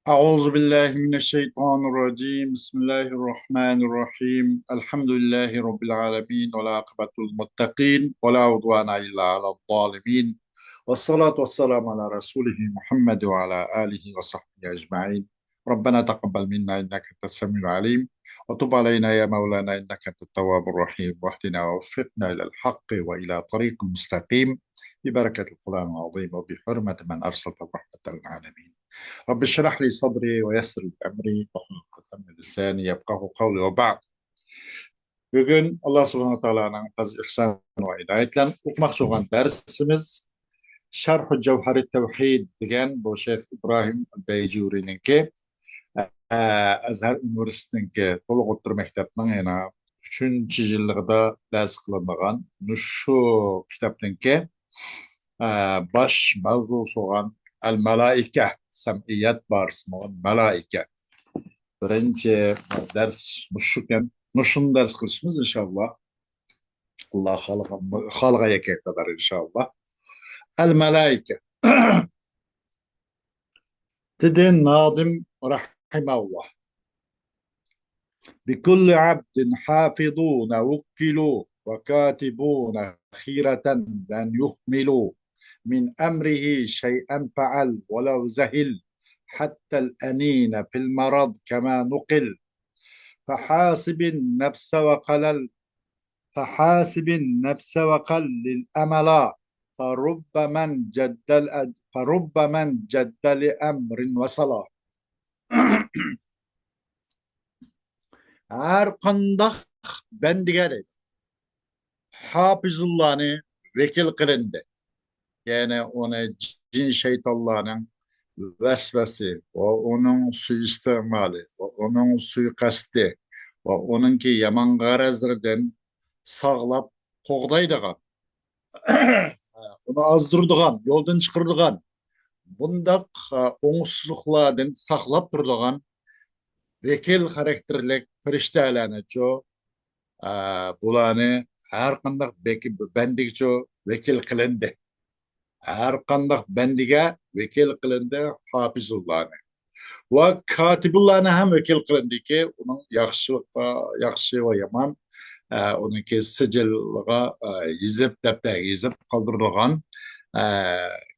أعوذ بالله من الشيطان الرجيم بسم الله الرحمن الرحيم الحمد لله رب العالمين والعاقبة للمتقين ولا عدوان إلا على الظالمين والصلاة والسلام على رسوله محمد وعلى آله وصحبه أجمعين. ربنا تقبل منا إنك أنت السميع العليم وتب علينا يا مولانا إنك أنت التواب الرحيم واهدنا ووفقنا إلى الحق وإلى طريق مستقيم ببركة القرآن العظيم وبحرمة من أرسلت رحمة للعالمين. رب اشرح لي صدري ويسر لي أمري واحلل عقدة من لساني يفقهوا قولي وبعد. Bugün Allah subhanahu wa ta'ala'nın az ihsan ve inayetiyle okumakçı olan dersimiz Şerh-ü Cevher-i Tevhid degan bu Şeyh İbrahim Beyjuri'ninki Azhar Üniversitesi'ninki to'liq o'rta maktabning yana 3-chi yilligida dars qilinadigan shu kitobninki baş mavzusi bo'lgan Al Malaika sam'iyat barisida malaika birinchi ders shu ekan. Shuni ders qilishimiz inshaalloh. Alloh xohlagan qadar inshaalloh. Al Malaika dedi Nadim rahimahullah. بكل عبد حافظون وكلوا وكاتبون خيرة لن يهملوا من أمره شيئا فعل ولو زهل حتى الأنين في المرض كما نقل فحاسب النفس وقلل فحاسب النفس وقلل الأمل فرب من جد لأمر وصلا. Her kandak bendige dedi. Hafızullah'ını vekil kılındı. Yani ona cin şeytanlarının vesvesi, o onun suistimali, o onun suikasti, ve onunki yaman garazlardan sağlap qoğdaydıgan, onu azdırdıgan, yoldan çıkırdıgan, bundak oңussuzluklardan saqlap turduğan vekil karakterlik firiştelerini çoğu bularni har qanday bandiga vekil qilindi. Har qanday bandiga vekil qilindi Hafizullohni. Va Katibullohni ham vekil qilindiki, uning yaxshi va yomon uniki sijilga yezib, daftarga yezib qoldirilgan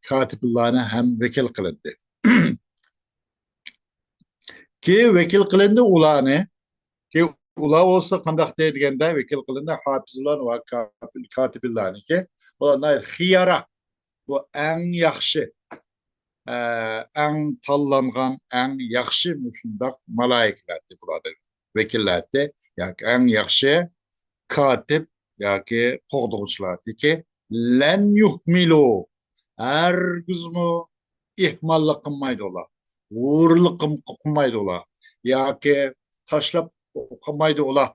Katibullohni ham vekil qilindi. Ki vekil qilindi ularni ki ular olsa qandaq deganda vekil qilindi Hafizullah va Katibullohni ular xiyara bu eng yaxshi eng tanlangan eng yaxshi shundoq malaikalardir bulardir vekillardir yoki eng yaxshi katib yoki qo'g'duvchilardiki lan yuhmilu hargizmi ihmollik qilmaydi ular, o'g'irlik qilmaydi ular yoki tashlab qilmaydi ular.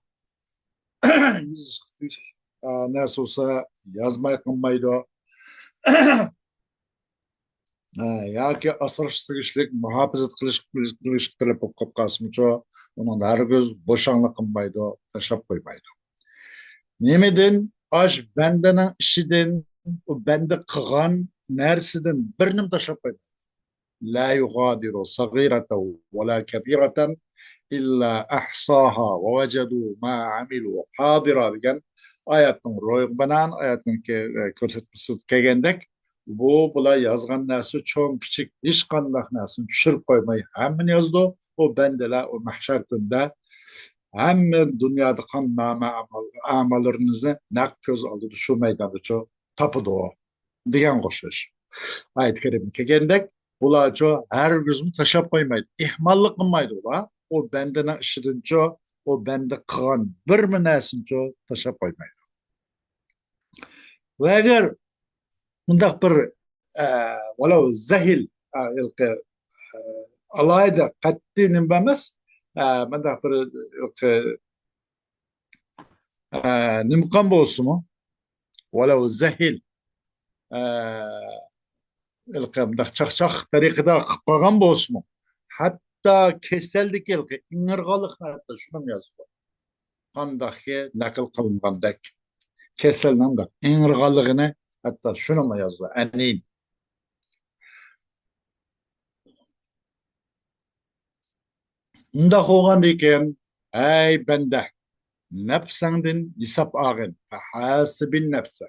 Narsa bo'lsa yozmay qilmaydi yoki asrash sig'ishlik muhofazat qilish qilib qolib qolsinchi uni hargiz bo'shanglik qilmaydi, tashlab qo'ymaydi. Nimadan osh bandaning ishidan u banda qilgan narsadan bir nim tashlab qo'ymaydi. La yughadiru saghiratan va la kabiratan illa ahsaha va wajadu ma amilu hadira degan oyatning ro'y bilan oyatning ko'rsatmasi kelgandek bular yozgan narsa cho'ng kichik hech qanday narsani tushirib qo'ymay hammani yozdi. O bandalar o mahshar kunda hamma dunyoda qanday amallarimizni naq ko'z oldida shu maydonda topidi degan qo'shish oyat karimga kelgandek bular hargizmi tashlab qo'ymaydi, ehmonlik qilmaydi ular. O bandaning ishidan o banda qilgan bir narsani tashlab qo'ymaydi. Va agar bundaq bir walau zahil alayda qat'iy nima emas bundaq bir nimqon bo'lsinmi walau zahil bundaq chaqchaq tariqada qilib qolgan bo'lsinmi hatto kasallik ingirg'anlikni hatto shuni yozdi qandaqki naql qilingandek kasalning ingirg'anligini hatto shuni yozdi anin. Unda qo'ygan ekan, ey banda, nafsangdan hisob olgin, hasibin nafsa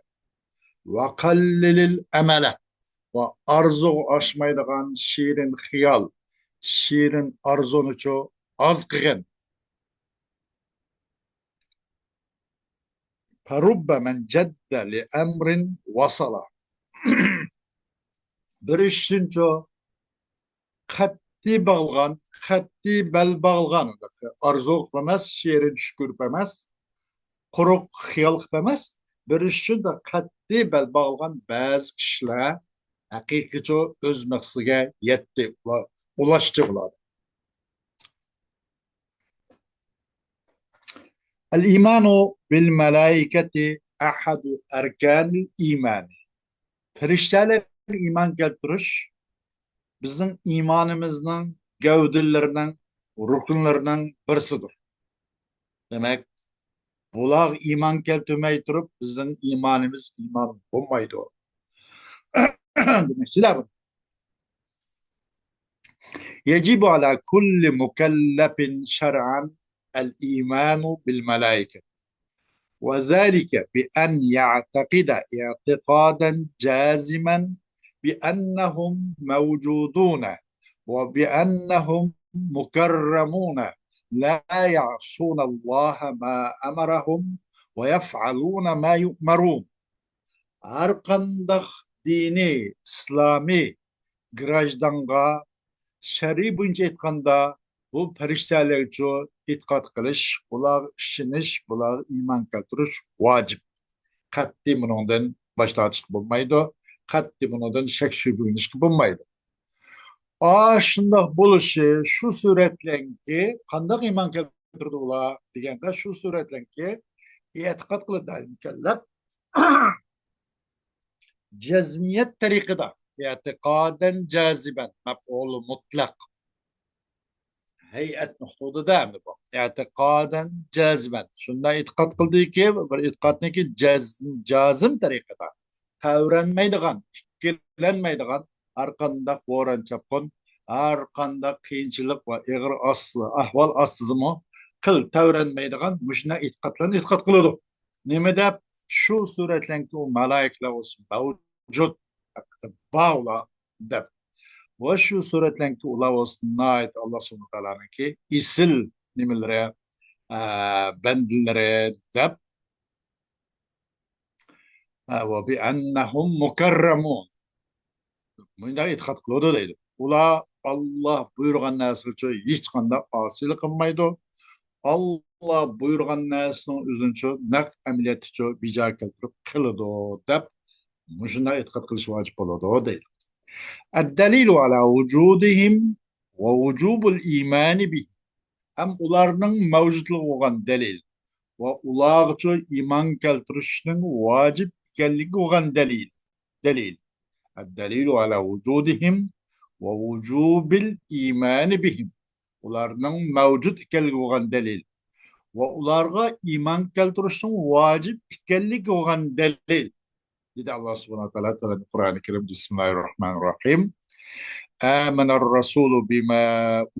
va qallilil amala va arzu oshmaydigan shirin xiyol, shirin arzunichu oz qilgin. Farubba man jadda li amrin vasala. Bir ishuncho qat'iy bağlan, qat'iy bel bağlan. Arzu emas, shirin shukur emas, quruq xiyol emas. Bir ishun da qat'iy bel bağlan ba'zi kishilar haqiqiy o'z maqsadiga yetdi va ulashdi ular. El-imanu bil melaiketi ahadu erkanil iman. Ferişteler iman keltiriş bizning iymonimizning gavdalarining rukunlarining birisidir. Demak, bular iymon keltirmay turib bizning iymonimiz iymon bo'lmaydi. Demakchilar, يجب على كل مكلف شرعا الإيمان بالملائكة، وذلك بأن يعتقد اعتقادا جازما بأنهم موجودون وبأنهم مكرمون لا يعصون الله ما أمرهم ويفعلون ما يؤمرون. Arqandaq dini, İslami grajdanğa şer'i boyunca aytganda bu farishtalarga e'tiqod qilish, bular ishonish, bular iymon keltirish vojib. Qat'iy bundan bosh tortish bo'lmaydi. Qat'iy bundan shak shubha bo'lmaydi. Shundoq bo'lishi shu suratlanki, qanday iymon keltirdi ular deganda shu suratlanki e'tiqod qiladi mukallaf jazmiyat tariqida e'tiqodan jaziban maf'ul mutlaq hay'at nuqtadida bu e'tiqodan jaziban shunday e'tiqod qildiki bir e'tiqodniki jazm tariqida tavranmaydigan ikkilanmaydigan har qanday bo'ron chapqin har qanday qiyinchilik va ig'ir ahvol ostidami qil tavranmaydigan mushuna e'tiqodlarni e'tiqod qiladi. Nima deb shu suratlanki u malaikalar olsun mavjud bağla deb va shu suratlanki ular olsun nait Allah subhanahu taoloniki isil nimalari bandalari deb va bi annahum mukarramun bunday e'tiqod qiladi deydi. Ular Allah buyurgan narsaga hech qanday osilik qilmaydi. Allah buyurgan narsaning o'zini naq amaliyotga bija keltirib qiladi deb shunday e'tiqod qilish vojib bo'ladi deydi. الدليل على وجودهم ووجوب الإيمان به hem ularning mavjudligi bo'lgan dalil va ularga iymon keltirishning vojib ekanligi bo'lgan dalil. الدليل على وجودهم ووجوب الإيمان بهم ularning mavjud ekanligi bo'lgan dalil va ularga iymon keltirishning vojib ekanligi bo'lgan dalil. dedi Allah subhanahu wa ta'ala Kur'an-ı Kerim Bismillahirrahmanirrahim. آمن الرسول بما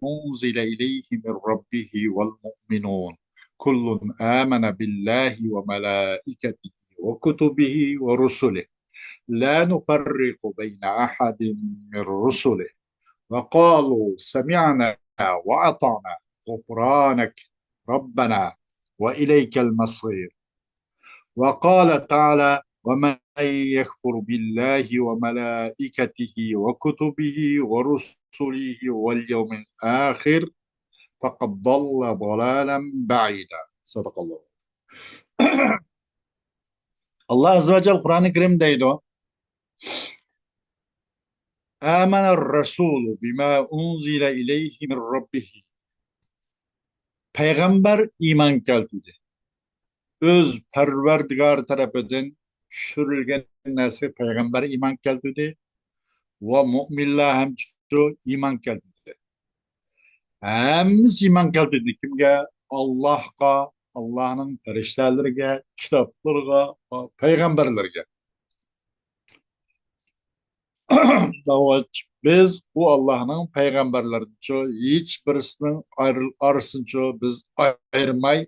أنزل إليه من ربه والمؤمنون كل آمن بالله وملائكته وكتبه ورسله لا نفرق بين أحد من رسله وقالوا سمعنا وأطعنا غفرانك ربنا وإليك المصير. وقال تعالى ومن يكفر بالله وملائكته وكتبه ورسله واليوم الآخر فقد ضل ضلالا بعيدا. صدق الله. Allah Azze ve Celle Kur'an-ı Kerim deydi. Âmenel Resulü bima unzile ileyhi min rabbihi. Peygamber iman keltirdi. Öz Perverdigar tarafından düşürülgen narsa peygamber iman keltirdi ve müminler hem iman keltirdi. Hemiz iman keltirdi. Kimge? Allah'a, Allah'ın feriştelerine, kitaplarına, peygamberlerine. Biz bu Allah'ın peygamberlerince hiç birisinin arasınca biz ayırmay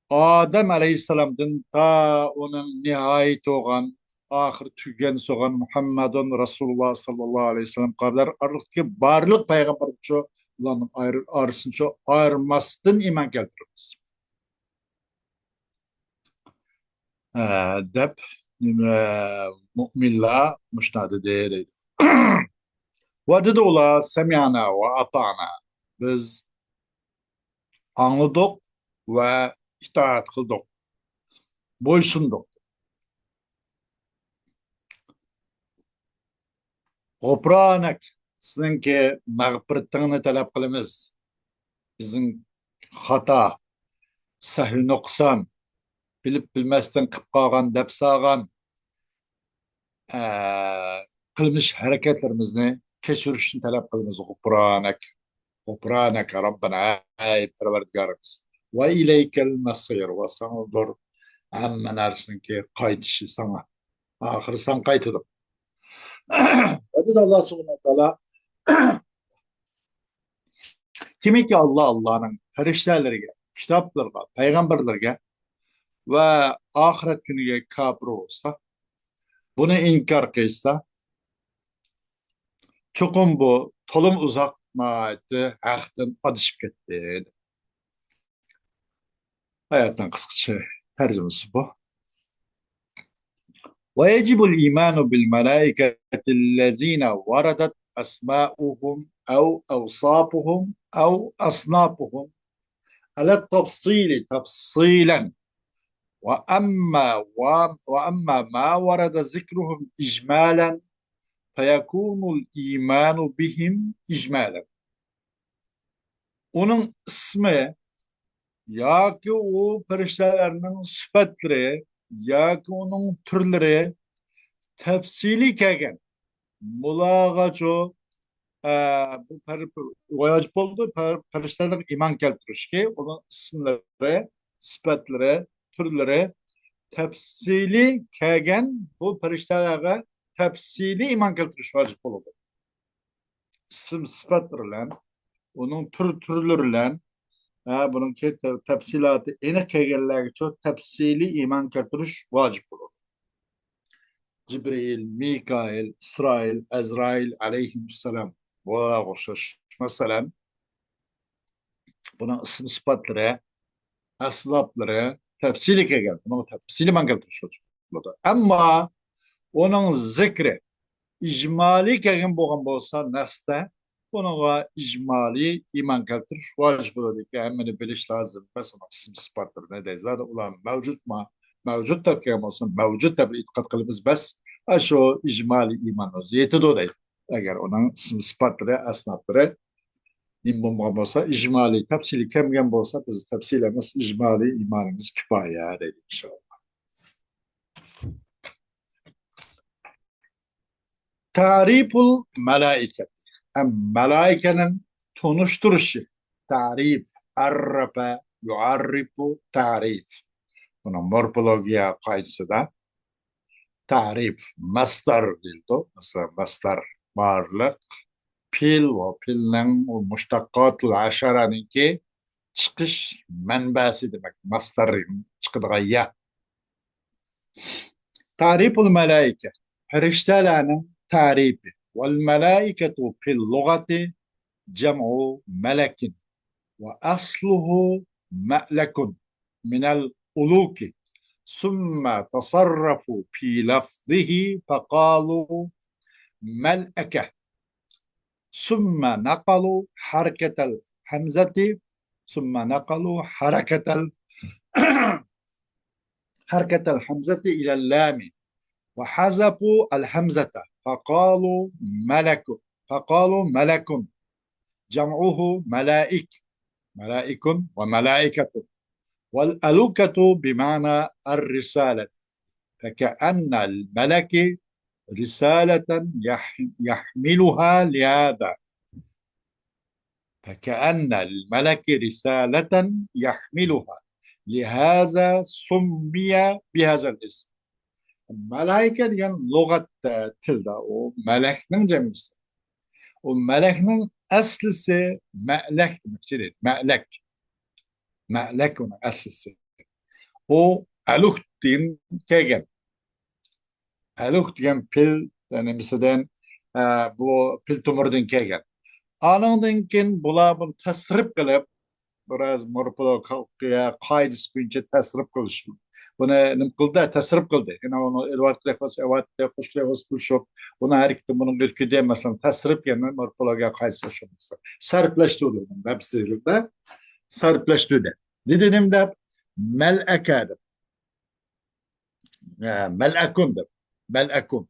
Adem Aleyhisselam'dan ta onun nihayet olan ahir tügen soğan Muhammedun Resulullah sallallahu aleyhi ve sellem kadar arlıktaki barlık peygamberçe ulanın arasınca ayırmasın iman keltiririz. Dep müminler müştahede değerli. Ve dedi ola semyana ve atana. Biz anladık ve itaat kıldık. Boysunduk. G'ufranak sizinki mağfiretini talep kılımız. Bizim hata, sahil noksan, bilip bilmezden kıp kalgan, dep sağan, kılmış hareketlerimizni keşürüşünü talep kılımız. G'ufranak. G'ufranak Rabbena ey perverdigarımız. Ve ileykel nasir ve sana dur. Amma narsin ki kaytışı sana. Ahir sen kaytıdık. Ve dedi Allah subhanahu wa ta'ala kimi ki Allah'ın feriştelerine, kitaplarına, peygamberlerine ve ahiret günüge kafir olsa, bunu inkar kıysa, çokum bu tolum uzak maati ahden adışıp gitti. Hayattan kısaca tercümesi bu. ويجب الإيمان بالملائكة الذين وردت أسماؤهم أو أوصافهم أو أصنافهم على التفصيل تفصيلا وأما ما ورد ذكرهم إجمالا فيكون الإيمان بهم إجمالا. Onun ismi ya ki o periştelerinin sıfatları ya ki onun türleri tefsili kegen mulağaço bu vacip oldu perişteler iman keltiriş ki onun isimleri sıfatları türleri tefsili kegen bu periştelere tefsili iman keltiriş vacip oldu. İsim sıfatlarla onun türleriyle bunun ki tefsilatı ene kegeller çok tefsili iman keltiriş vacip olur. Cibril, Mikail, İsrail, Ezrail aleyhisselam bu koşuş. Mesela bunun isim sıfatları, aslavları tefsili kegen. Bunun tefsili iman keltiriş vacip olur. Ama onun zikri icmali kegen boğan bolsa neste bununla icmali iman keltiriş vacip olur. Hemen biliş lazım. Mesela isim sıfatları ne de zaten ulan mevcut mu? Mevcut da kegen olsun. Mevcut da bir itikat kılımız bes. Aşo icmali iman vaziyeti de değil. Eğer onun isim sıfatları, asnafları nimbum olsa icmali tefsili kemgen bolsa biz tefsilemiz icmali imanımız kifaya değil inşallah. Tariful melaike. Melaikenin tunuşturuşu. Tarif. Arrafa, yuarrifu, tarif. Bunun morfologiya kayısı da tarif. Mastar dildo. Mesela mastar varlık. Pil ve pillen o muştakkatul aşaranın ki çıkış menbesi demek. Mastarın çıkıdığı ya. Tariful melaike. Periştelerin tarifi. Vel melaiketu fil lugati جمع ملك وأصله مألك من الألوك ثم تصرفوا في لفظه فقالوا ملأكة ثم نقلوا حركة الحمزة ثم نقلوا حركة الحمزة إلى اللام وحذفوا الحمزة فقالوا ملك جمعه ملائك وملائكة والألوكة بمعنى الرسالة فكأن الملك رسالة يحملها لهذا فكأن الملك رسالة يحملها لهذا سمي بهذا الاسم Malaika degan lug'atda, tilda u malakning jamisi. U malakning aslisi malak demakchi deydi. Malak. Malak uni aslisi. U aluh degan kelgan. Aluh degan pil, yani misaldan bu pil tumurdan kelgan. Anandan keyin bular buni tasrif qilib, biraz morfologiya qoidasi bo'yicha tasrif qilish. Buni nim qildi, tasrif qildi. Yani onu evat qilib, evat qo'shilib, qo'shib, buni har ikkita buni ilkida masalan tasrif yana morfologiya qoidasi shu. Sarflashtirdi buni tafsirida, sarflashtirdi. Dedim deb malakada, malakun deb, malakun.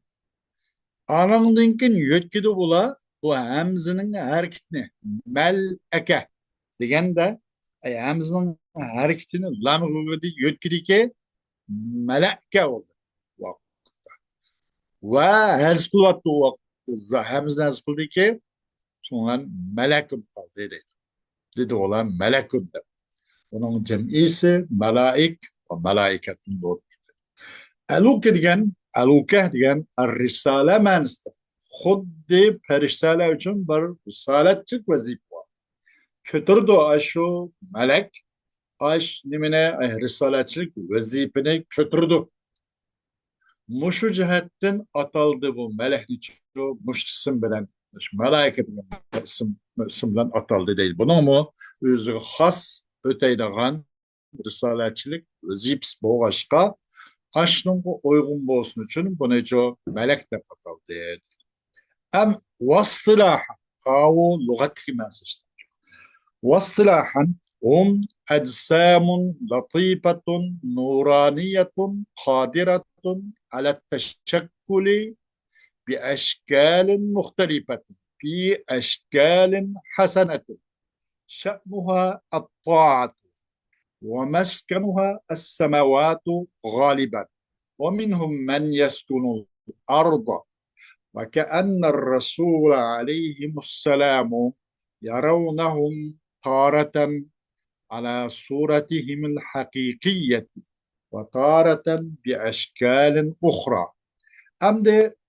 Anandan keyin yo'tkidi bular bu hamzining harakatini malaka deganda hamzining harakatini lamg'ida yo'tkidiki malaka oldu. Ve hazf kılıvattı o vakit. Hamzdan hazf kıldı ki sonra melekun kaldı dedi. Dedi olan melekun da. Onun cem'isi melaik ve melaiketun doğru. Eluke diyen, eluke diyen risale manisi. Xuddi perişteler için bir risaletçik vazif var. Kötürdü aşu melek, aş nimine risaletçilik vazifini kötürdü. Muşu cihetten ataldı bu melekni çoğu muş isim bilen meleket isim bilen ataldı değil. Bunu mu özü has öteydiğen risaletçilik vazifesi bu başka aşının uygun bolsun için bunu çoğu melek de ataldı. Hem vasılaha kavu lügat kimesi işte. واصطلاحا هم أجسام لطيفة نورانية قادرة على التشكل بأشكال مختلفة في أشكال حسنة شأنها الطاعة ومسكنها السماوات غالبا ومنهم من يسكن الأرض وكأن الرسول عليهم السلام يرونهم تارة على صورتهم الحقيقية وتارة بأشكال أخرى. Hem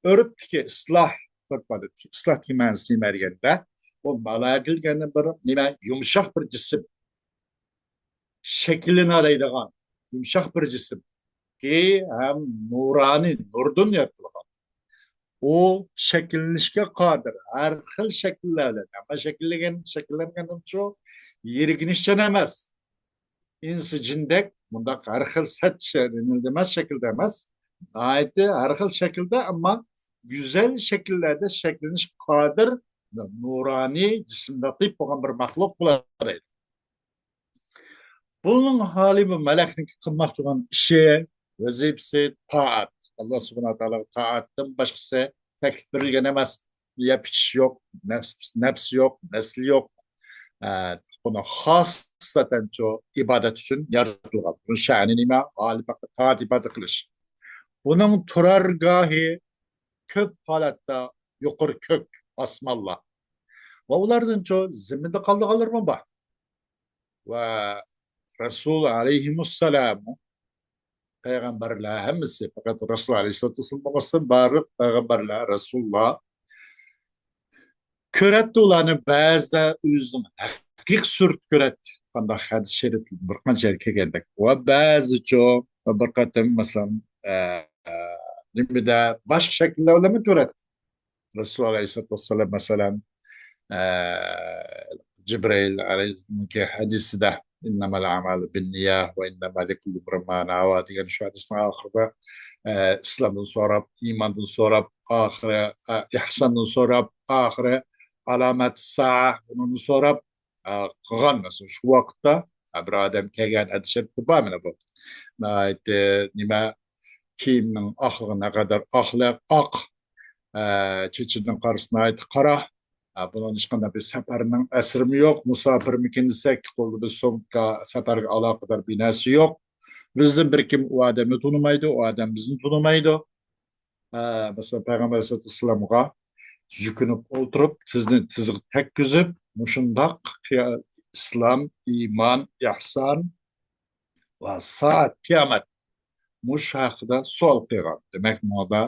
örüp ki ıslah törpüdür. Islah kimansını mergende o malakil gene bir nime yumuşak bir cisim şeklini araydıgan yumuşak bir cisim ki hem nurani nurdun yapılgan. O şekillenişke kadir. Her xil şekillerle. Ama şekillengen çok yerginişçen emez. İnsi cindek bunda her xil set denilmez şekilde emez. Ayeti her xil şekilde ama güzel şekillerde şekleniş kadir nurani cisimde tıp olan bir mahluk bular. Bunun hali bu meleklik kılmak olan işe vazifesi taat. Allah subhanahu wa ta'ala taattan başkası teklif verilgen emez. Yapış yok, nefs yok, nesli yok. Bunu hasaten çok ibadet için yaratılgan. Bunun şanı nime? Hali bakı taat ibadet kılış. Bunun turargahı kök halatta yukarı kök asmallah. Ve onlardan çok ziminde kalır mı bak? Ve Resul aleyhimusselamu peygamberler hemisi fakat Resul aleyhisselatü vesselam barı peygamberler Resulullah köretti ulanı bazı üzüm hakik sürt köretti. Banda hadis şerif bir kanca erke geldik. Ve bazı çok bir katım mesela nimide baş şekilde öyle mi köretti? Resul aleyhisselatü vesselam mesela جبريل عليه السلام حديث ده إنما الأعمال بالنية وإنما لكل امرئ ما نوى degan şu hadisning oxirida islomdan so'rab, iymondan so'rab, oxiri ihsondan so'rab, oxiri alomat saa buni so'rab qilgan masalan shu vaqtda bir odam kelgan adishib mana bu nima kiyimning oxlig'iga qadar oqliq oq chechinning qarisini aytib qara. Bunun hiçbir bir seferinin esrimi yok. Musafir mi kendisek kolu bir sonka sefer alakadar binası yok. Bizden bir kim o adamı tanımaydı, o adam bizim tanımaydı. Mesela Peygamber Aleyhisselatü Vesselam'a yükünüp oturup, sizi tek güzüp, muşundak İslam, iman, ihsan ve saat, kıyamet. mush haqida suol qilgan. Demek moda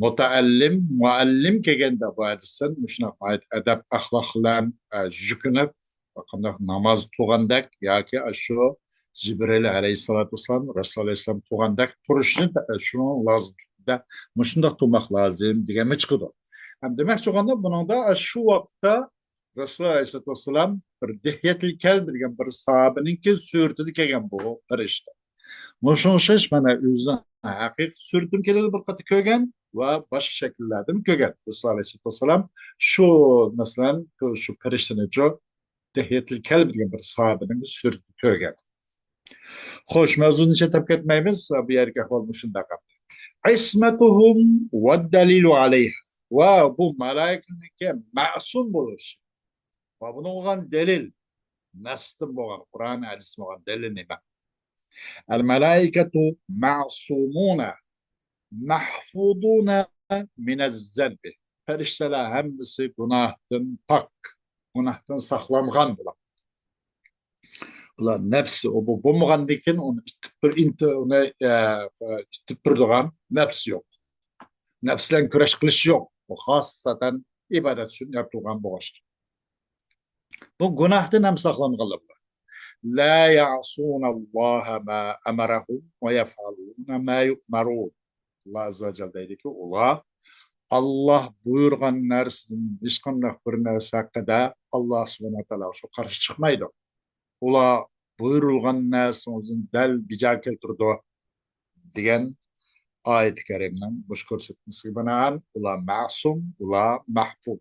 mutaallim, muallim kelganda bu hadisin muşuna ait edep ahlaklan jükünüp bakımda namaz tuğandak ya ki şu Cibril aleyhissalatu vesselam Resul aleyhissalam tuğandak turuşunu şunu lazım da muşunda tutmak lazım diye mi çıkıdı. Hem demek çoğunda bunun da şu vakta Resul aleyhissalatu vesselam bir dehyetil kelb degan bir sahabenin ki sürtüdü kelgan bu işte. Muşunşiş mana o'zidan haqiqiy surtim keladi bir qati ko'rgan va boshqa shakllardan ko'rgan. Rasul alayhissalom shu masalan shu farishtani jo Dehyetil Kelb degan bir sahobaning suratini ko'rgan. Xo'sh, mavzuni chetib ketmaymiz. Bu yerga ahvol shunday qildi. Ismatuhum va dalilu alayha. Va bu malaikalarga ma'sum bo'lish. Va buni olgan dalil nasl bo'lgan Qur'on hadis bo'lgan dalil nima? الملائكة معصومون محفوظون من الذنب. Ferişteler hemisi günahtan pak, günahtan saklangan bular. Bular nefsi o bu bulmagandikin onu itip durduğun nefsi yok. Nefsle küreş kılış yok. O hasaten ibadet için yapılgan bu işte. Bu günahtan hem saklanganlar. لا يعصون الله ما أمرهم ويفعلون ما يؤمرون. Allah Azze ve Celle dedi ki Allah buyurgan narsadan hiç qanday bir narsa haqida Allah Subhanahu taala şu qarşı çıkmaydı. Ular buyurulgan narsanın dal bija keltirdi degan ayet-i kerimden bu ko'rsatmasiga binoan ular ma'sum, ular mahfuz.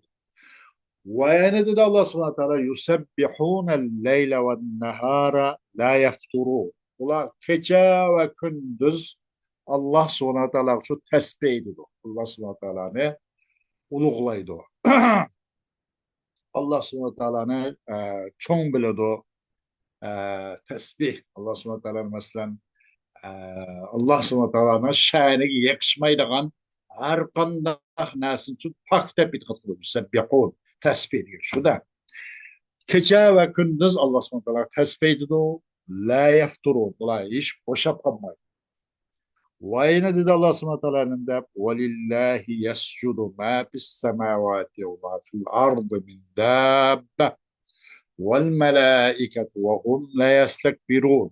ويند الله سبحانه وتعالى يسبحون الليل والنهار لا يفترون. Ular gece ve gündüz Allah subhanahu wa ta'ala şu tesbih ediyor. Allah subhanahu wa ta'ala'nı uluglaydı. Allah subhanahu wa ta'ala'nı çoğun biliyordu. Tesbih. Allah subhanahu wa ta'ala mesela Allah subhanahu wa ta'ala'nın şanı yakışmaydıgan her kandak nasin için pak tepit kıtılır. Yusebbihun. Tesbih ediyor. Şu da. Gece ve gündüz Allah subhanahu wa ta'ala tesbih ediyor. La yefturun. Ular hiç boşa kalmayın. Ve yine dedi Allah subhanahu wa ta'ala'nın da وَلِلَّهِ يَسْجُدُ مَا فِي السَّمَاوَاتِ وَمَا فِي الْأَرْضِ مِنْ دَابَّةٍ وَالْمَلَائِكَةُ وَهُمْ لَا يَسْتَكْبِرُونَ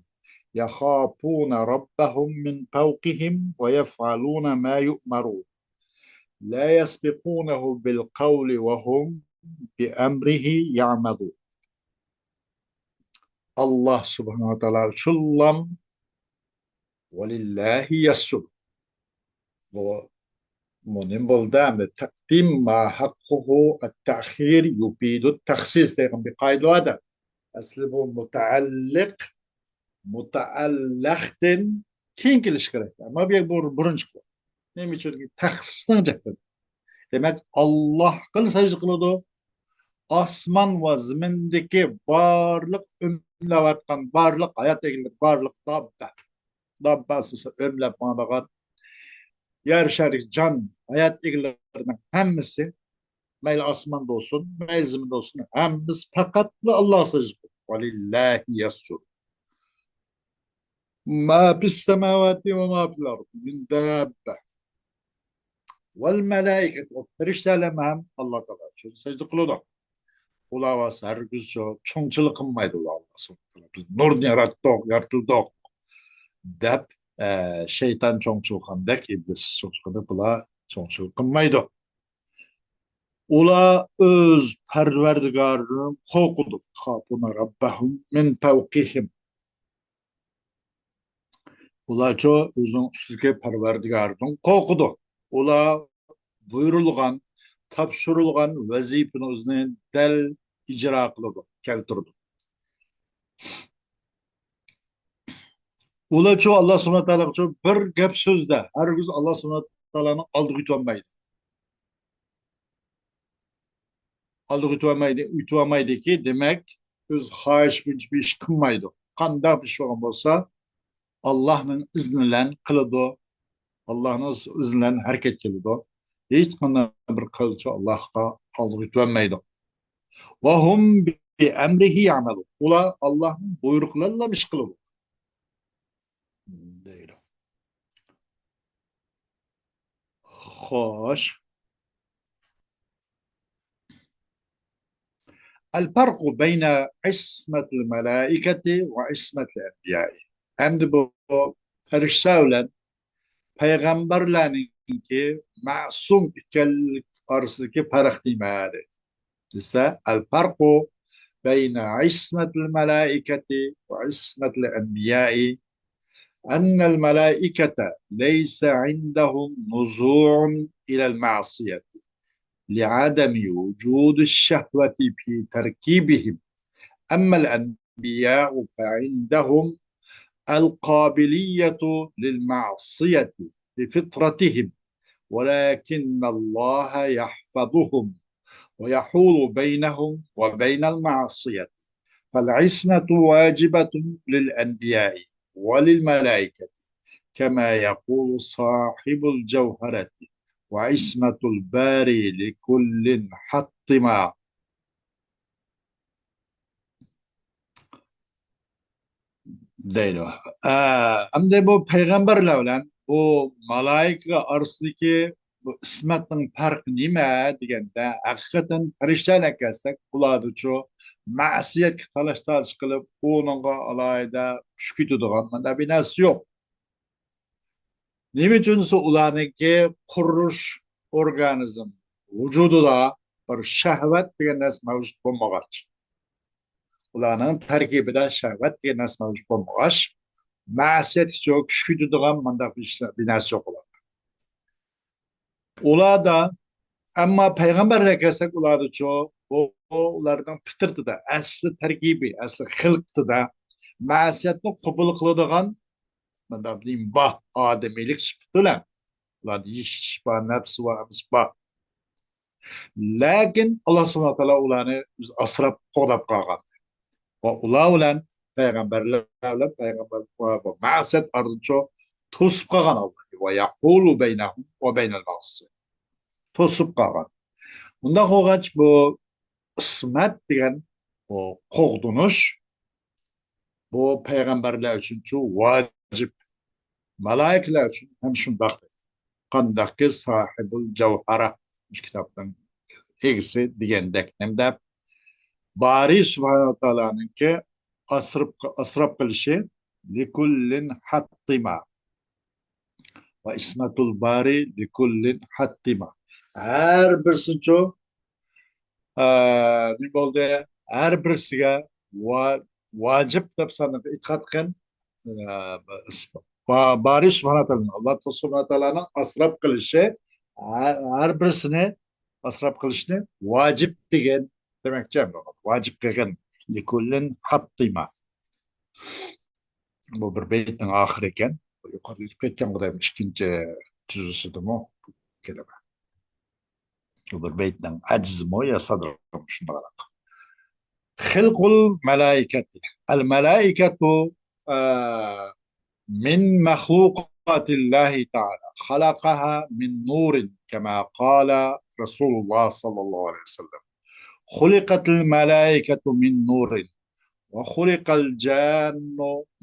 يَخَافُونَ رَبَّهُمْ مِنْ فَوْقِهِمْ وَيَفْعَلُونَ مَا يُؤْمَرُونَ لَا يَسْبِقُونَهُ بِالْقَوْلِ وَهُمْ بِأَمْرِهِ يَعْمَلُونَ. Allah subhanahu wa ta'ala şullam وَلِلَّهِ يَسْجُدُ. Bu Munim buldu takdim ma hakkuhu at-ta'khir yufidu at-takhsis degan bir kaydı var. Aslı bu mutaalliqtin keyin kelish kerak. Ama bir birinchi qilib. Nima uchun takhsisdan gapirdi. Demak Alloh qil sajda qiladi. Osmon va zimindagi barliq o'mlayotgan barliq hayot egilik barliq dabbasi o'mlab qolgan yer şerik can hayat ilgilerinin hemmisi meyli asmanda olsun, meyli ziminde olsun hemmimiz fakat Allah'a secde. Velillahi yescud. Ma fis semavati ve ma fil ardı min dabbe. Vel melaiket ve ferişteler hem Allah Teala için secde kılıdı. Ular var sergüzü çoğunçılık kılmaydı Allah subhanahu. Biz nurni yarattık dep şeytan çoğunçılık kıldık, iblis çoğunçılık kıldık, çoğunçılık kılmaydı. Ula öz perverdigarının korkudu. Kapuna rabbahum min fevkihim. Ula ço özün üstüke perverdigarının korkudu. Ula buyurulgan, tapşırılgan vazifini özüne del icra kılıdı, keltirdi. Ula ço Allah subhanahu wa ta'ala ço bir gap sözde, her gün Allah subhanahu wa ta'ala'nın aldığı tutulmaydı. Aldığı ütüvamaydı ki demek öz hayiş bir iş kılmaydı. Kanda bir şey olsa Allah'ın izniyle kılıdı. Allah'ın izniyle hareket kılıdı. Hiç kanda bir kılıcı Allah'a aldığı ütüvamaydı. Ve hum bi emrihi ya'melu. Ula Allah'ın buyruklarıyla iş kılıdı. Değil. خوش. الفرق بين عصمة الملائكة وعصمة الأنبياء. Hem bu periştevlen peygamberlerinki masum ikellik arasındaki fark nimeli. İşte el farku beyne ismetil melaiketi ve ismetil enbiyai أن الملائكة ليس عندهم نزوع إلى المعصية لعدم وجود الشهوة في تركيبهم. أما الأنبياء فعندهم القابلية للمعصية بفطرتهم، ولكن الله يحفظهم ويحول بينهم وبين المعصية. فالعصمة واجبة للأنبياء وللملائكة، كما يقول صاحب الجوهرة: وعصمة الباري لكل حطما. Deylo. Amde bu peygamberler bilen bu malaika arasındaki bu ismetin farkı nime degende hakikaten perişan kelsak bulardı ço masiyet talaş kılıp onunla alayda şükür tutulan manda bir nas yok. Nime üçünse ularniki kuruluş organizm vücudu da bir şehvet degen nas mevcut bulmagaç. Ularning tarkibida shahvat degan narsa mavjud bo'lmag'ach, ma'siyat yo'q, tushkuydigan mandaq binasi yo'q ular. Ularda ammo payg'ambarlarga kelsak, ulardacho ularning fitrtida, asli tarkibi, asli xilqtida ma'siyatni qabul qiladigan mandaq deyim bor odamiylik sifati bilan ularda yeyish bor, nafsi va bor. Lekin Alloh subhanahu va taolo ularni asrab qo'g'dab qolgan. Va ular bilan payg'ambarlar bilan payg'ambar ma'siyat ardincho to'sib qolgan Alloh va yaqulu baynahum va baynal ma'siyat to'sib qolgan. Unda qo'g'ach bu ismat degan bu qo'g'dinish bu payg'ambarlar uchun vojib, malaikalar uchun ham shundoq. Qandaqki sohibul javhara kitobning egisi degandek hamda Bari Subhanahu wa Ta'ala'nınki asrab qilishi likullin hattima ve ismatul bari likullin hattima. Her birisi ne oldu? Her birisiga vacip deb sanıp itiqat qilgan Bari Subhanahu wa Ta'ala Allah Subhanahu wa Ta'ala'nın asrab qilishi her birisini asrab qilishni vacip degan demekçi vacip qilgan likullin hattima. Bu bir beytning oxiri ekan. Yuqorida aytib ketgan qudayim ikkinchi juzisida keladi. Bu bir beytning ajzimi yo sadrimi shundoq. Xilqul malaikati. Al malaikatu min makhluqatillahi ta'ala. Khalaqaha min nurin kama qala Rasulullah sallallahu aleyhi ve sellem. خلقت الملائكة من نور وخلق الجان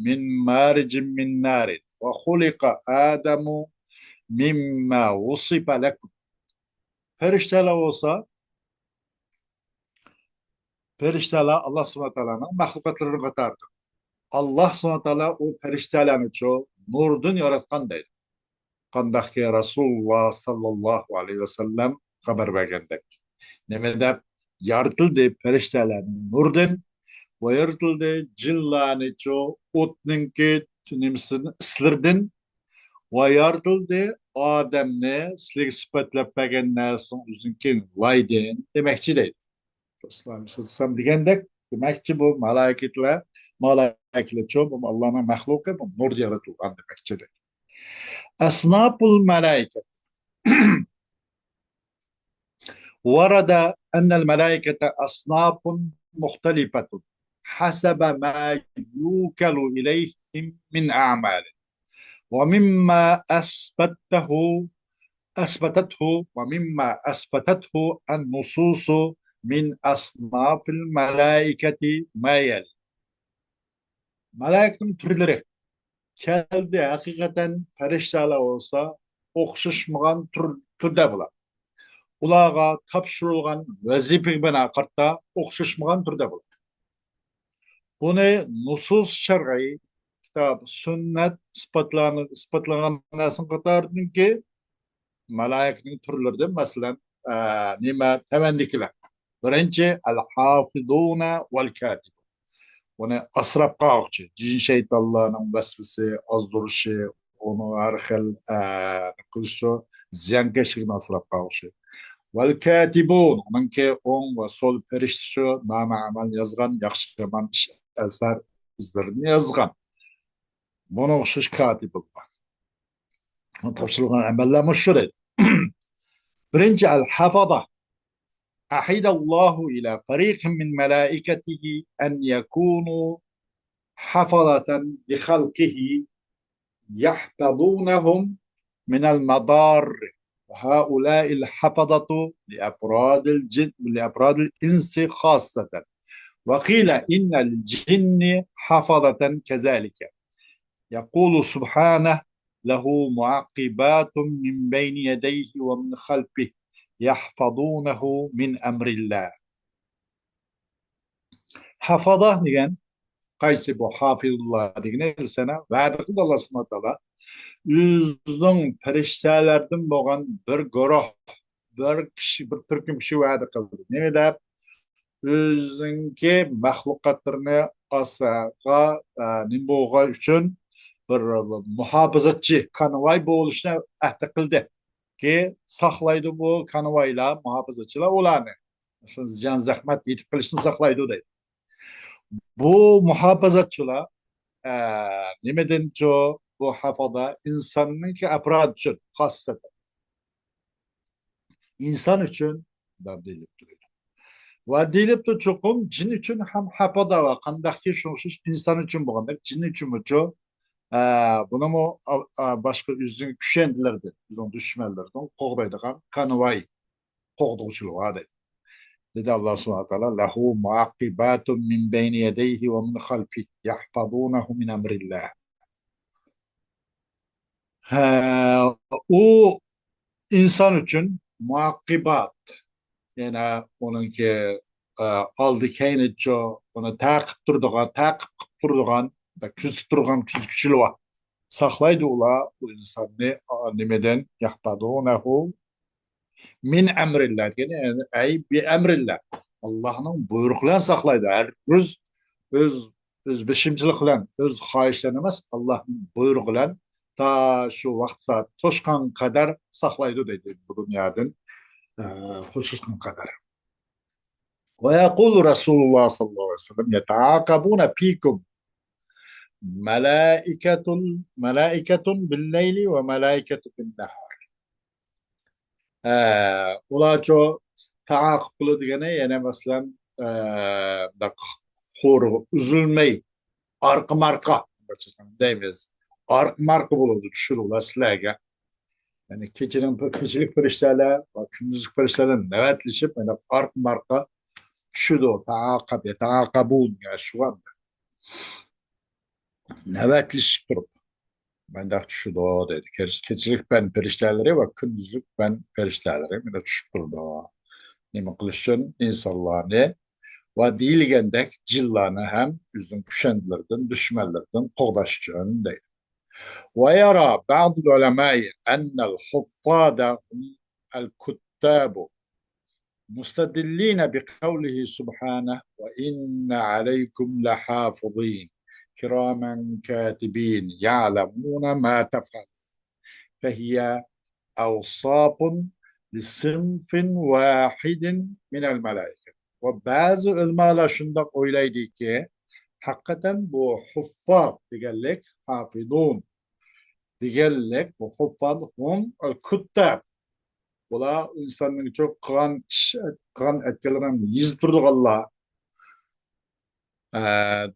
من مارج من نار وخلق آدم مما وصف لكم. Perişteler olsa perişteler Allah subhanahu wa ta'ala'nın mahlukatlarını katardı. Allah subhanahu wa ta'ala o periştelerini çoğu nurdan yaratkan değil. Kandaki Resulullah sallallahu aleyhi ve sellem haber vergendek. Nemede yaratıldı periştelerini nurdan ve yaratıldı cinlerini çoğu otninki tünimsini ısırdan ve yaratıldı Adem'ne sizlere sıfatlap bergen narsin üzünkin vaydin demekçi değil. Resulullah sallallahu degendek demekçi bu malaiketler çoğu Allah'ın mahluku bu nur yaratılgan demekçi değil. Asnaful malaiket. ورد أن الملائكة أصناف مختلفة حسب ما يوكل إليهم من أعمال ومما أثبتته النصوص من أصناف الملائكة ما يلي. Malaiketin türleri keldi hakikaten periştalar olsa okşuşmayan түрде болады. Ularga tapşırılgan vazife bana kartta okşuşmagan türde болады. Bunu nusus şer'i kitap sünnet ispatlanan nasıl katarın ki malaikinin türlerde mesela nima temendikiler. Birinci el-hafizuna vel-katib. Bunu asrab qağıqçı. Cin şeytanlarının vesvese, azdırışı, onu her xil qilishi ziyankeşligini asrab qağıqçı. Vel-katibun. Onunki on ve sol periştisi nama amal yazgan, yaxşı yaman iş eser izlerini yazgan. Buna okşuş katib var. Topşırılan emellerimiz şu dedi. Birinci el-hafada. أحيد الله إلى فريق من ملائكته أن يكونوا حفظة لخلقه يحفظونهم من المضار. وهؤلاء الحفظة لأفراد الإنس خاصة. وقيل إن الجن حفظة كذلك. يقول سبحانه له معقبات من بين يديه ومن خلفه يحفظونه من أمر الله. حفظة degan qaysi bu hafizullah degan sana va'da qildi Alloh subhanahu va taolo o'zining farishtalardan bo'lgan bir guruh bir kishi bir turkum kishi va'da qildi. Nima deb o'zinki maxluqotlarni asaga nima bo'lgan uchun bir muhofazatchi konvoy bo'lishni ahd qildi ki saqlaydi bu konvoylar muhofazachilar ularni ziyon zahmat yetib qilishni saqlaydi deydi. Bu muhofazatchilar nimadan bu hafada insonniki afrod uchun xossatan inson uchun deyilib turadi. Va deyilibdi cho'qim jin uchun ham hafada va qandaqki o'xshash inson uchun bo'lganda jin uchun buni boshqa o'zining kushandlardan o'zining dushmanlaridan qo'g'daydigan konvoy qo'g'dovchilar deydi. Dedi Allah subhanahu wa ta'ala lahu muaqibatun min bayni yadayhi ve min khalfihi yahfazunahu min emrillah. O insan için muakibat yani onunki aldı kaynaço onu takip durduğan da küzüp durğan küzgüçülü var. Saklaydı ola bu insanı nimeden yahfazunahu min emrillah yani ay bi emrillah. Allah'ın buyruklarını saklaydı. Her öz beşimcilik bilen, öz xahişlerini emas, Allah'ın buyruğu bilen ta şu vaqt saat toşkan kadar saklaydı dedi bu dünyadan hoşuşkan kadar. Ve yaqulu Resulullah sallallahu aleyhi ve sellem yetaakabuna fikum melaiketun bil leyli ve melaiketun bin nehar. Ular çoğu taakip kılı degene yani mesela koru üzülmeyi arka marka deymiz. Arka marka buludu düşürürler sizlerge. Yani keçilik perişteler ve kündüzlük perişteler nevetlişip yani arka marka düşürdü o taakabun ya şu anda. Nevetlişip durup. Ben de düşürdü o dedi. Keçilik ben perişteleri ve kündüzlük ben perişteleri. Ben de düşüp durdu o. Nima qilishsin insonlarni va deyilgandek jillarni ham o'zining kushandlardan dushmanlardan qo'g'dash uchun deydi. ويرى بعض العلماء أن الحفاظ هم الكتاب مستدلين بقوله سبحانه وإن عليكم لحافظين كراما كاتبين يعلمون ما تفعل فهي أوصاف لصنف واحد من الملائكة. وبعض ulemalar şundan oylaydı ki hakikaten bu huffaz digerlik hafidun digerlik bu huffaz hum el-kuttab. Bula insanın çok kıran etkilerini yizdurdu Allah.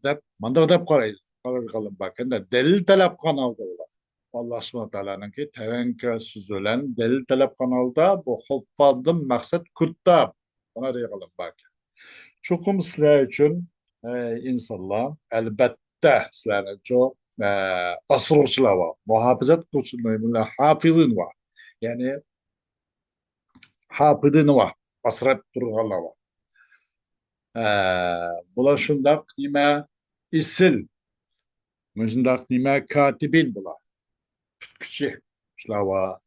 Dep mandaq dep qaraydı. Qaraydı bakın da delil talep kanalda olar. Allah subhanahu ta'ala'nın ki tevenke süzülen delil talep kanalda bu huffazdan maksat kuttab. Ona deyalım bak. Çokum sizler için insanlar elbette sizlerin çok asırçılar var. Muhafazat kutsuları hafizin var. Yani hafıdını var. Asrep durğala var. Bula şundak nime isil. Şundak nime katibin bula. Küçük. Şlava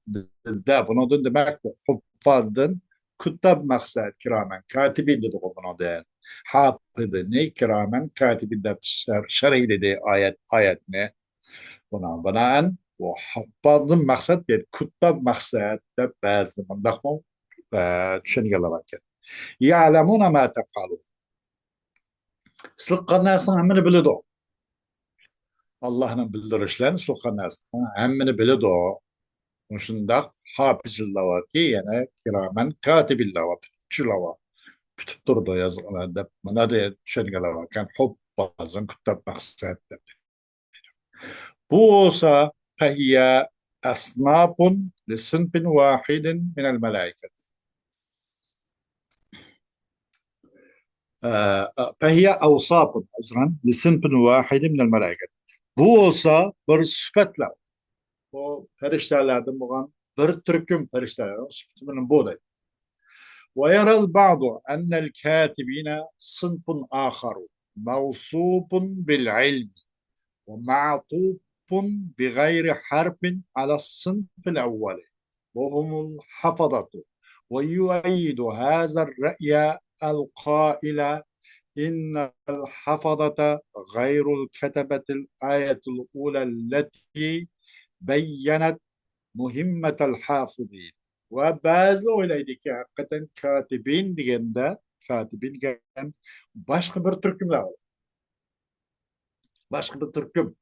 da bunu demek bu huffazın kutab maksat kiramen katibin dedi o buna da. Hafıdını kiramen katibin de şer'i dedi ayet ne? Buna bu huffazın maksat bir kutab maksat da bazı mındakmı düşünceler var. يعلمون ما تفعلون. Sılkan nasıl hemmini bilid o. Allah'ın bildirişlerini sılkan nasıl hemmini bilid o. Şundaq hafizillah var ki yani kiramen katibillah var. Bütçülah var. Kütüp durdu yazılarda. Bana da düşüngeler var. Kan hop bazın kütüp maksatlar. Bu olsa فهي أصناف لصنف واحد من الملائكة. فهي أوصاف عذرا لصنف واحد من الملائكة. Bu olsa bir sıfatla o periştelerden bulan bir türküm perişteler sıfatının bu da. ويرى البعض أن الكاتبين صنف آخر موصوف بالعلم ومعطوف بغير حرف على الصنف الأول وهم الحفظة ويؤيد هذا الرأي القائل إن الحفظة غير الكتبة الآية الأولى التي بينت مهمة الحافظين. وبعض öyleydi ki hakikaten katibin degende katibin degen başka bir türkümler var. Başka bir türküm.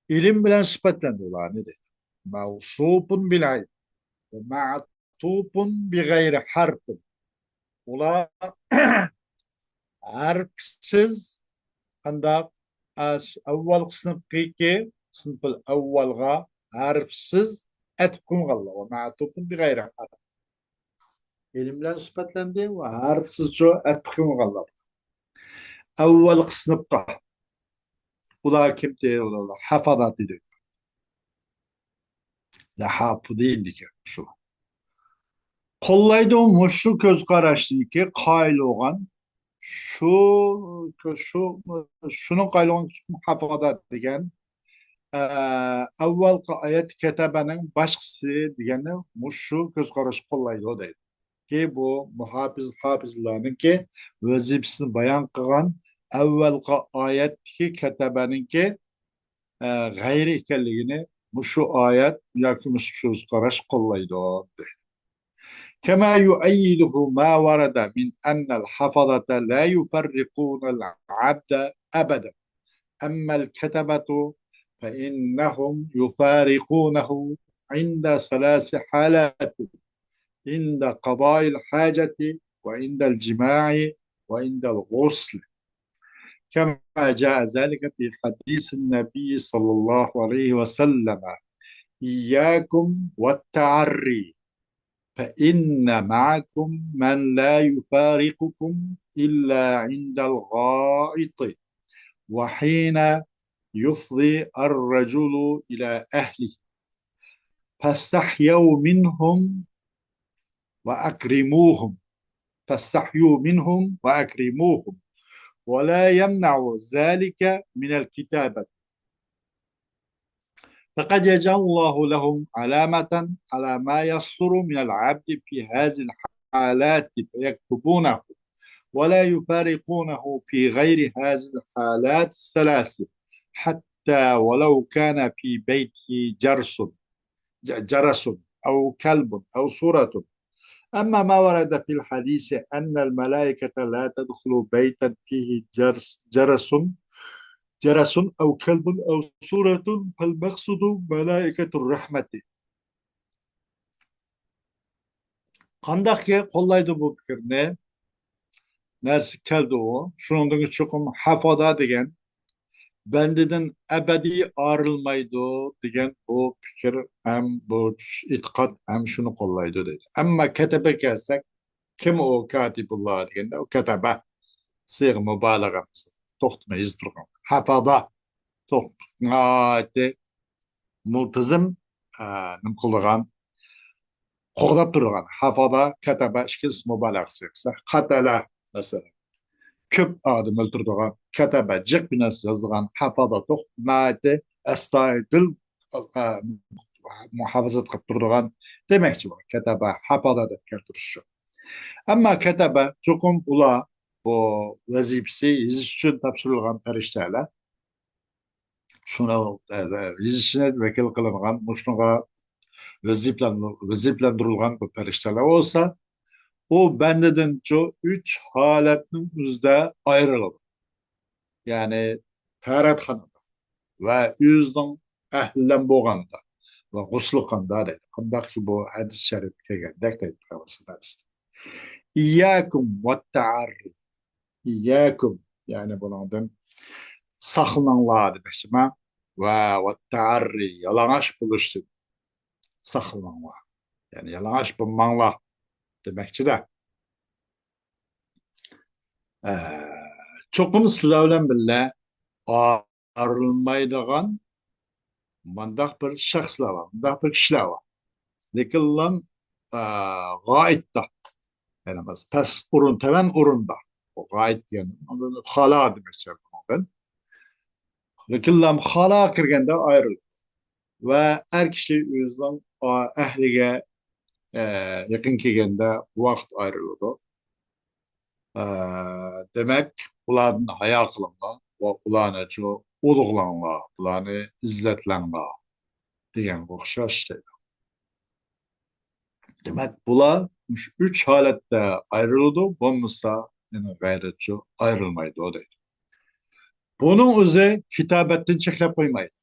İlim bilen sıfatlandırılar ne dedi? Mevsupun bil ilm ve ma'tupun bi gayri harfin. Ula harfsiz عندك أول صنف كيكي صنف الأول غا harfsiz etkum galla ve ma'tufun bi gayri harf. İlimler sıfatlandı ve harfsiz şu etkum galla. Evvel sınıfta. Bu da kim diyor? Hafadat idi. La hafızıydı ki şu. Kollaydı o şu göz karıştı ki kayıl olan şu şunun kayıl olan hafadat degen avval ayet ketabenin başkası degeni muşu göz karış kollaydı o deydi. Ki bu hafizlarının ki vazifesini bayan kılan avval ayet ki ketabenin ki gayri ikenligini muşu ayet yakın muşu göz karış kollaydı o deydi. كما يؤيده ما ورد من أن الحفظة لا يفرقون العبد أبدا أما الكتبة فإنهم يفارقونه عند ثلاث حالات: عند قضاء الحاجة وعند الجماع وعند الغسل، كما جاء ذلك في حديث النبي صلى الله عليه وسلم: إياكم والتعري فإن معكم من لا يفارقكم إلا عند الغائط وحين يفضي الرجل إلى أهله فاستحيوا منهم وأكرموهم فاستحيوا منهم وأكرموهم ولا يمنع ذلك من الكتابة، فقد يجعل الله لهم علامة على ما يصدر من العبد في هذه الحالات فيكتبونه ولا يفارقونه في غير هذه الحالات الثلاث، حتى ولو كان في بيته جرس أو كلب أو صورة. أما ما ورد في الحديث أن الملائكة لا تدخل بيتا فيه جرس أو كلب أو صورة فالمقصود ملائكة الرحمة. Kandak ki kollaydı bu fikir ne? Nersi keldi o? Şunun çokum hafada degen bendeden ebedi ayrılmaydı degen bu fikir hem bu itikat hem şunu kollaydı dedi. Ama ketebe gelsek kim o katibullah degen o ketebe sığ mübalağa toxtmayız durgan. Hafada toxtmaydı multizim nim kılgan qo'g'dab turgan hafada kataba ikkinchisi mubolag'a sig'sa qatala masalan ko'p odam o'ltiradigan kataba jiq bir narsa yozilgan hafada to'xtmaydi astoydil muhofazat qilib turadigan demakchi bu kataba hafada deb keltirish shu. Ammo kataba cho'qim ular bu vazifasi yozish uchun topshirilgan farishtalar shuni yozishni vakil qilingan shunga vaziflantirilgan bu farishtalar bo'lsa u bandadan cho üç halatning o'zida ayriladi. Ya'ni taratxonada va o'zining ahlidan bo'lganda va g'usl qilganda deydi. Qandaqki bu hadis sharif kelgandek deydi Payg'ambar. İyyakum ve ta'arri. İyyakum yani bundan saqlaninglar demoqchi man va ta'arri yalang'och bo'lishdan saqlaninglar. Ya'ni yalang'och bo'lmanglar demoqchi-da. Çoğum sizler bilen birle ayrılmaydigan mandaq bir şahslar var, mandaq bir kişiler var. Lekin lan gayetda, yani pes urun, teven urunda. O gayet yani, hala demekçe ben. Lekin lan hala kirgende ayrılır. Ve her kişi özden ehlige yakın kelgende vaqt ayrılır. Demek ularni hayo qilinglar va ularni ulug'langlar, ularni izzatlanglar degan o'xshash deydi. Demak, bular üç holatda ayriladi, bo'lmasa yana g'ayratchi ayrilmaydi deydi. Buning o'zi kitobatdan cheklab qo'ymaydi.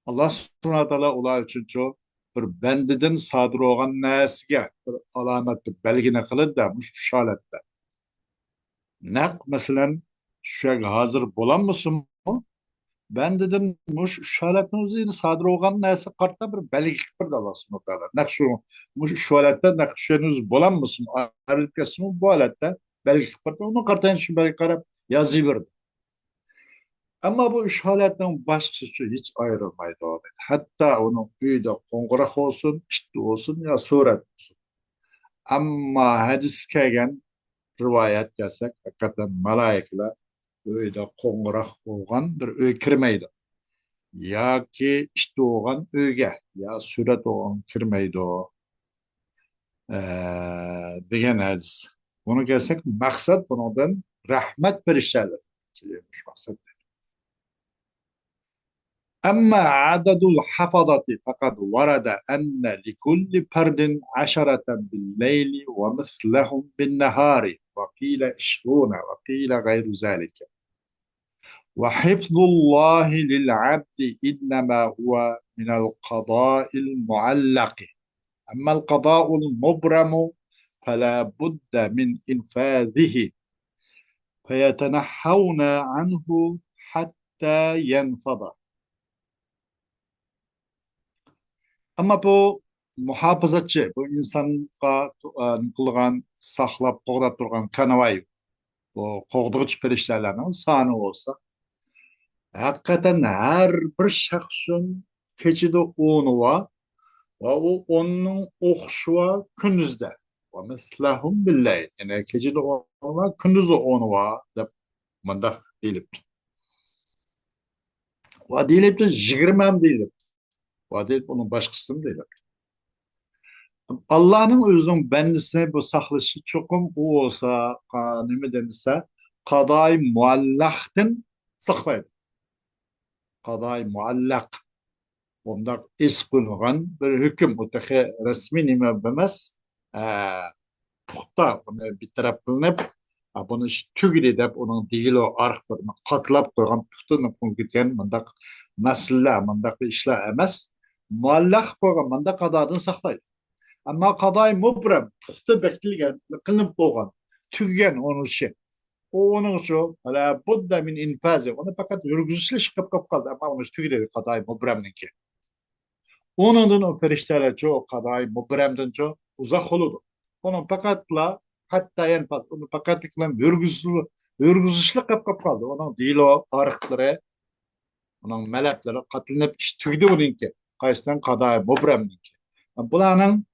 Alloh subhanahu va taolo ular uchun bir bandidan sodir bo'lgan narsaga bir alomat, belgini qiladi-da, shu holatda. Naq masalan şu hazır bulanmasın mı? Ben dedim muş şöhretin uzayını sadır olgan neyse kartta bir belki bir de alasın o kadar. Naq şu muş şöhrette naq şuyunuz bulanmasın ayrılıp kesimi bu alette belki bir de onu kartayın şu belki karab yazı verdi. Ama bu şöhretten başkası hiç ayrılmaydı o. Hatta onun üyde kongrak olsun, işte olsun ya suret olsun. Ama hadis kelgen rivayet gelsek hakikaten malaikler öyle qo'ng'iroq bo'lgan bir uy kirmaydi. Yoki ishda bo'lgan uyga, yo surat bo'lgan kirmaydi degan hadis. Buni kelsak, maqsad bundan rahmat farishtalar. Maqsad. أما عدد الحفظة فقد ورد أن لكل فرد 10 بالليل ومثلهم بالنهار وقيل 20 وقيل غير ذلك. وحفظ الله للعبد إنما هو من القضاء المعلق أما القضاء المبرم فلا بد من إنفاذه فيتنحون عنه حتى ينفض. Ama bu muhafazatçı, bu insanға qılğan, saqlab, qoğdab turğan kanavay, bu qoğduğuç periştələrin sanı olsa, hakikaten her bir şahsın keçide onu var ve o onun okşu var kündüzde. Ve mislahum billahi. Yani keçide onu var, kündüzde onu var. Dep mandak deyilip. Ve deyilip de 20 deyilip. Ve deyilip onun başkasını deyilip. Allah'ın özünün bendisine bu saklışı çokum o olsa, nime denirse, kadai muallaktin saklaydı. Kadai muallak. Onda is kılıngan bir hüküm. Öteki resmi nime bilmez. Puhta bir taraf kılınıp, bunu tügül edip, onun değil o arıklarını katlap koygan puhtunu kılgıtken, mandak mesele, mandak işler emez. Muallak koygan, mandak kadadını saklaydı. Ama kaday mubrem, puhta bekligen, kılınıp koygan, tüggen onun şey. O onun şu, hala budda min infazi, onu fakat yürgüzüşle çıkıp kaldı. Ama onu tügül kaday mubremninki. Onun o ferişteler çok kaday mubremden çok uzak olurdu. Onun fakatla hatta en fazla onu fakatlıkla yürgüzüşle kapkap kaldı. Onun değil o arıkları, onun melekleri katlanıp iş tüydü onunki. Kayısından kaday mubremninki. Bunların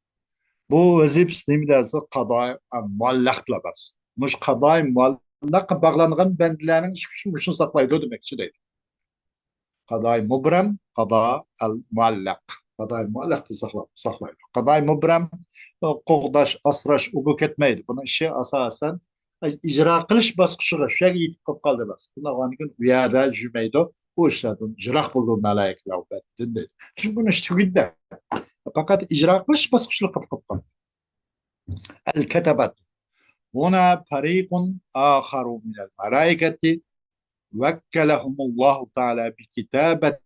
Bu vazifesi nima derse qadoy muallaq labas. Mush qadoy muallaq bağlanğan bendilerinin iş gücü muşun saklaydı demekçi değil. Qadoy mubram, qado al muallaq. Qadoy muallaq saklaydı. Qadoy mubram qo'g'dash, asrash, u ketmaydi. Buni ishi asosan ijro qilish bosqichiga shu yerga yetib qolib qoldi bas. Bundan keyin u yerda yurmaydi. Bu ishlardan jiroq bo'ldi malaikalar deydi. Chunki buni ish tugidi. Faqat ijro qilish bosqichida qolib qoldi. الكتبة هنا فريق آخر من الملائكة وكلهم الله تعالى بكتابة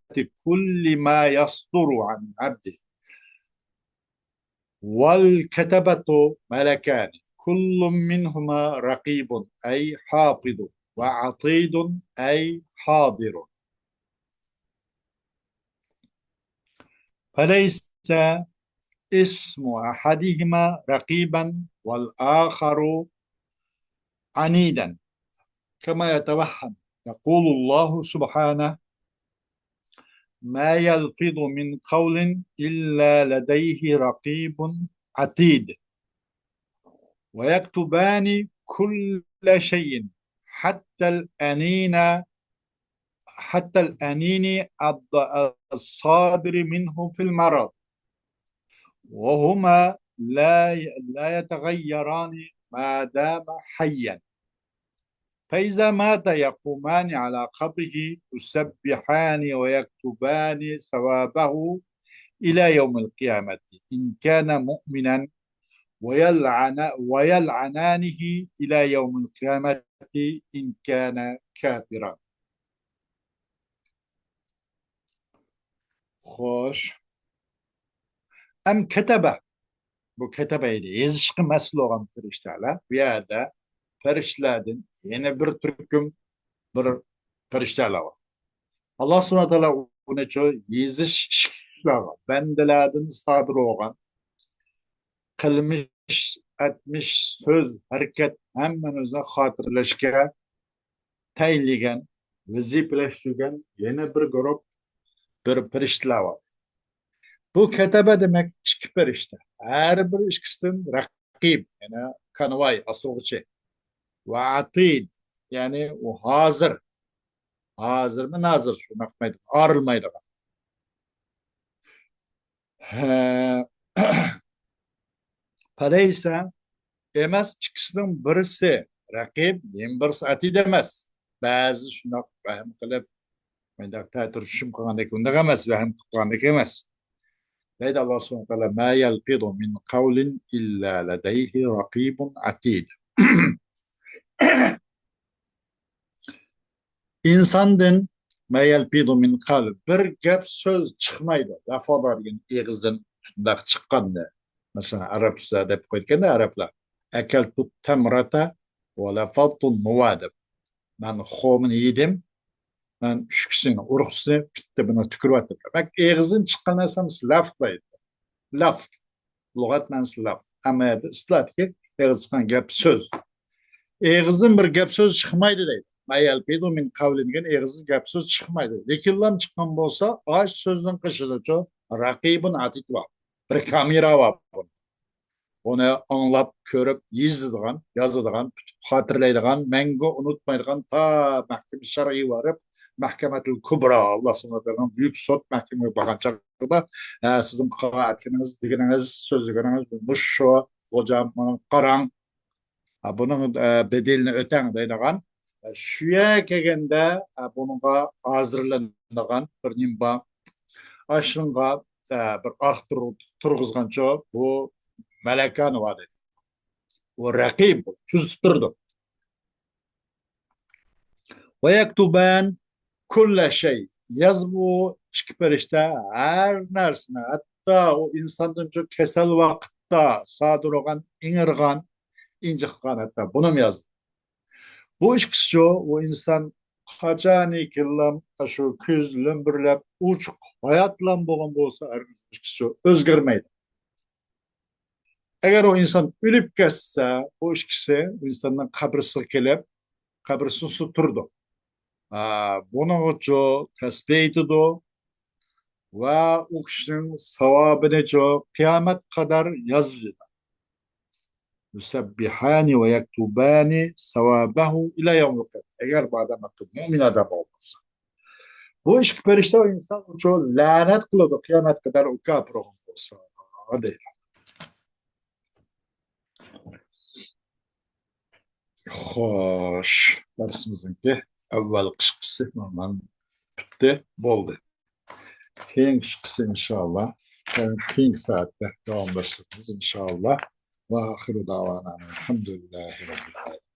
كل ما يصدر عن عبده. والكتبة ملكان كل منهما رقيب أي حافظ وعطيد أي حاضر. فليس اسم أحدهما رقيبا والآخر عنيدا كما يتوهم. يقول الله سبحانه: ما يلفظ من قول إلا لديه رقيب عتيد. ويكتبان كل شيء حتى الأنين الصادر منه في المرض، وهما لا يتغيران ما دام حيا. فإذا مات يقومان على قبره يسبحان ويكتبان ثوابه إلى يوم القيامة إن كان مؤمنا، ويلعنانه إلى يوم القيامة إن كان كافرا. خوش أم كتبه bu ketabeyle yazışkı mesel olan perişteler bir yerde periştlerden yine bir türküm bir perişteler var. Allah subhanahu teala onu çok yazış işler var. Bendelerden sadır olan kılmış etmiş söz hareket hemen özüne hatırlaşka tayinligen vazifeleştirgen yine bir grup bir perişteler var. Bu ketebe demek iki perişte. Her bir ikisinden rakib yani kanvay asılgıcı ve atid yani o hazır. Hazır mı nazır şu nakmaydı. Arılmaydı. Paraysa emez ikisinden birisi rakib yem birisi atid emez. Bazı şunak vahim kılıp mendak tatır şum kılgandaki undak emez vahim kılgandaki emez. لذا الله سبحانه وتعالى ما يلفظ من قول إلا لديه رقيب عتيد. İnsandan ma yalfidu min kavl bir gap söz çıkmaydı. Defalarca ağızdan şundak çıkkanda. Mesela Arapça dep koyduğunda Araplar ekeltu temrata ve lafadtu nuvadib. Ben xomun yedim. Ben üçküsünü, urusunu bitti buna tükürüp attım. Bak ağızdan çıkan esas laf deydi. Laf. Lügat manası laf. Ama ıslat ki ağız çıkan gap söz. Ağızdan bir gap söz çıkmaydı deydi. Mayal pedo min kavlingen ağızdan gap söz çıkmaydı. Lekin çıkan bolsa ağaç sözden kışıda çok rakibin atit var. Bir kamera var. Onu anlap, körüp, izlediğin, yazıdığın, hatırlaydığı, mengo unutmaydığı ta mahkeme şer'i varıp Mahkemetul Kubra Allah subhanahu büyük sot mahkemeye bakan çağda sizin kanaatiniz, digininiz, sözlüğünüz bu şu hocam karan bunun bedelini öten deydiğin şuya kelgende bununla hazırlanılan bir nimba aşınga bir ahtır turguzgança bu melekan vardı. O rakib çözdürdü. Ve yektuban kulle şey yazbu çıkıp işte her nersine hatta o insandan çok kesel vakitte sadır olan inirgan incikkan hatta bunu mu yazdı? Bu işkisi o insan hacani killam şu küz lömbürlep uçuk hayatlan boğan bolsa her işkisi özgürmeydi. Eğer o insan ölüp geçse o işkisi o insandan kabrısı kelep kabrısı suturdu. Bunun için tesbih ediyordu ve o kişinin sevabını çok kıyamet kadar yazıyordu. Yusebbihani ve yektubani sevabehu ile yevmil kıyamet. Eğer bu adam hakkı mümin adam olmasa. Bu iş perişte o insan uçu lanet kılıdı kıyamet kadar o kafir olsa. Hadi. Hoş. Dersimizinki evvel kışkısı normal bitti. Boldu. Keyin kışkısı inşallah. Keyin saatte devamlaştırırız inşallah. Ve ahiru davana. Elhamdülillahi Rabbil Alemin.